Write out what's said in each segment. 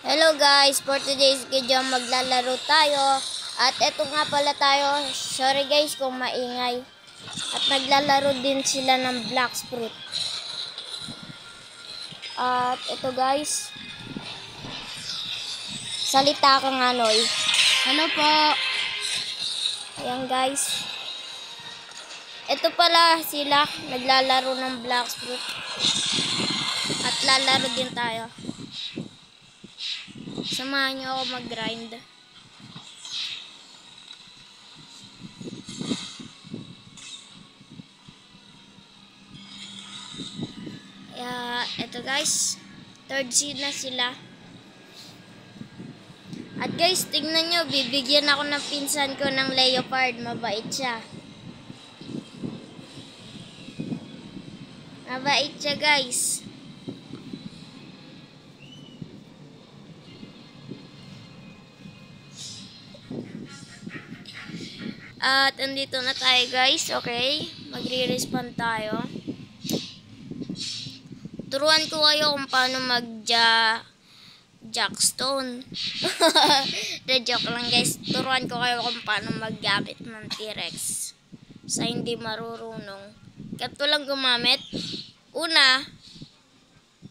Hello guys, for today's video maglalaro tayo. At eto nga pala tayo, sorry guys kung maingay. At naglalaro din sila ng Blox Fruit. At eto guys, salita ka nga Noy. Ano po? Ayan guys. Eto pala sila, naglalaro ng Blox Fruit. At lalaro din tayo. Samahan niyo ako mag-grind. Eto guys, third seed na sila. At guys, tingnan nyo, bibigyan ako ng pinsan ko ng leopard. Mabait siya. Mabait siya guys. At andito na tayo guys, okay? Magre-respawn tayo. Turuan ko kayo kung paano jackstone. Joke lang guys. Turuan ko kayo kung paano maggamit ng T-Rex. Sa hindi marurunong. Ganito lang gumamit. Una,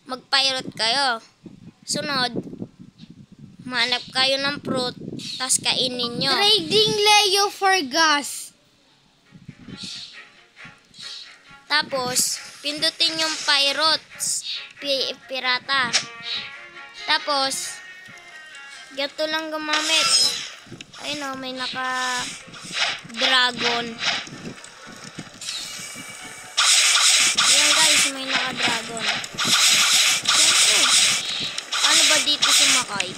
mag-pirate kayo. Sunod, manap kayo ng fruit, tas kainin nyo. Trading Leo for gas. Tapos, pindutin yung pirata. Tapos, ganito lang gumamit. Ayun o, may naka-dragon. Ayan guys, may naka-dragon. Siyempre, paano ba dito sumakay?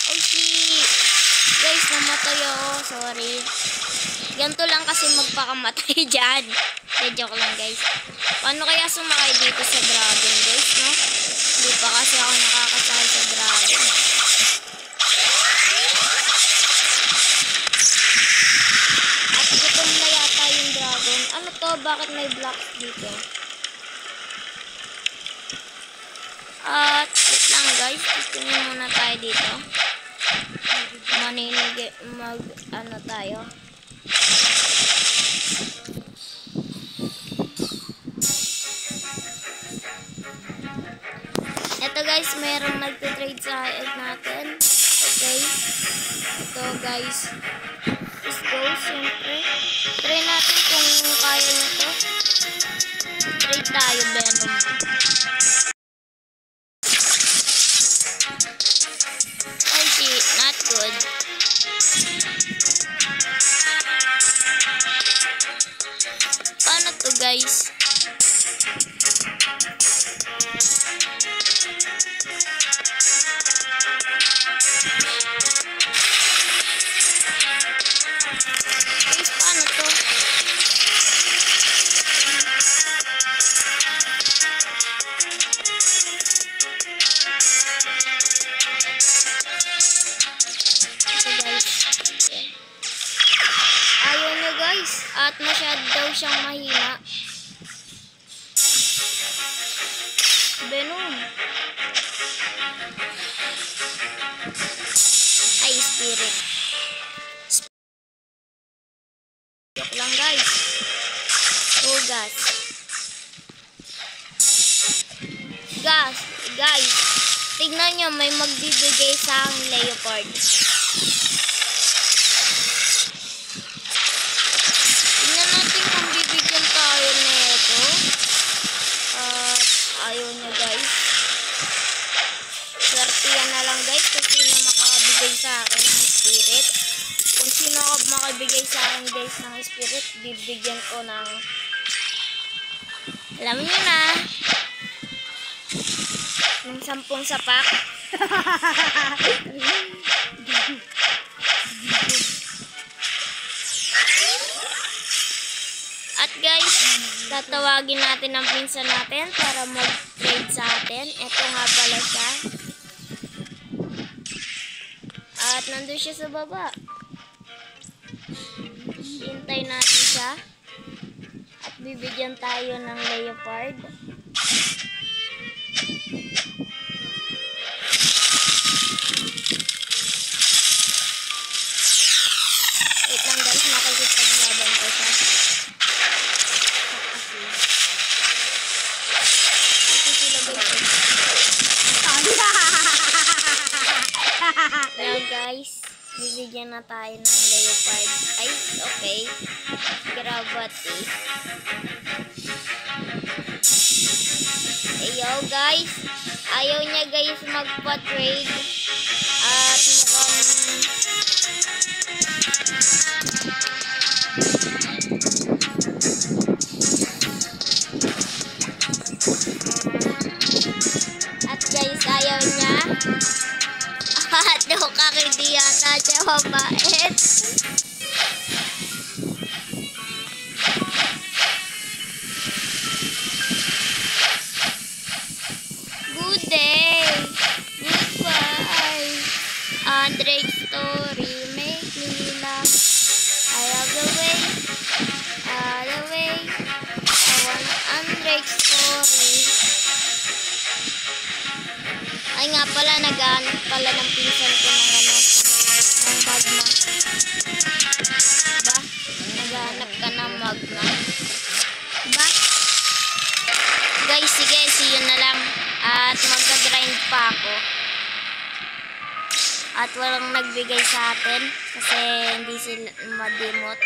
Oh shit! Guys, namatay ako. Sorry. Ganito lang kasi magpakamatay dyan. Joke lang guys. Paano kaya sumakay dito sa dragon guys, no? Hindi pa kasi ako nakakasakay sa dragon. At gutom na yata yung dragon. Ano to? Bakit may blocks dito? At wait lang guys. Tingnan muna tayo dito. Ano tayo? Ito guys, merong nagtitrade sa head natin. Okay. Ito guys. Let's go, siyempre. Try natin kung kaya nito. Trade tayo, Venom. Oh shit, not good. Paano to guys? Guys, paano to? Ito guys. Ayaw nyo guys. At masyado daw siyang mahina. Venom. Ay, spirit. Joke lang guys. Oh, gas. Guys. Tignan nyo, may magbibigay sa aking leopard. Tignan natin kung bibigyan tayo nito. At ayaw nyo guys. Swertihan na lang guys kung sino makabigay sa akin ng spirit. Kung sino makabigay sa akin guys ng spirit, bibigyan ko ng, alam nyo na, ng 10 sapak. At guys, tatawagin natin ang pinsan natin para mag-trade sa atin. Ito nga pala siya. At nandun siya sa baba. Hintay natin siya. At Bibigyan tayo ng leopard. Wait lang guys, makikipaglaban ko siya. Ito sila guys. Now guys, bibigyan na tayo ng leopard. Ay, okay. Gravity. Ayo guys. Ayaw niya guys magpa-trade. At mukhang at guys, ayaw niya. At dokak, hindi yata siya mabait. Good day. Goodbye. Andrei story make me laugh. I love the way. The way. I want Andrei story. Ay nga pala, naghahanap pala ng pinsan ko ng ano, ng magma. Diba? Naghahanap ka ng magma. Diba? Guys, sige, see you na lang. At magka-grind pa ako. At walang nagbigay sa atin kasi hindi sila madimot.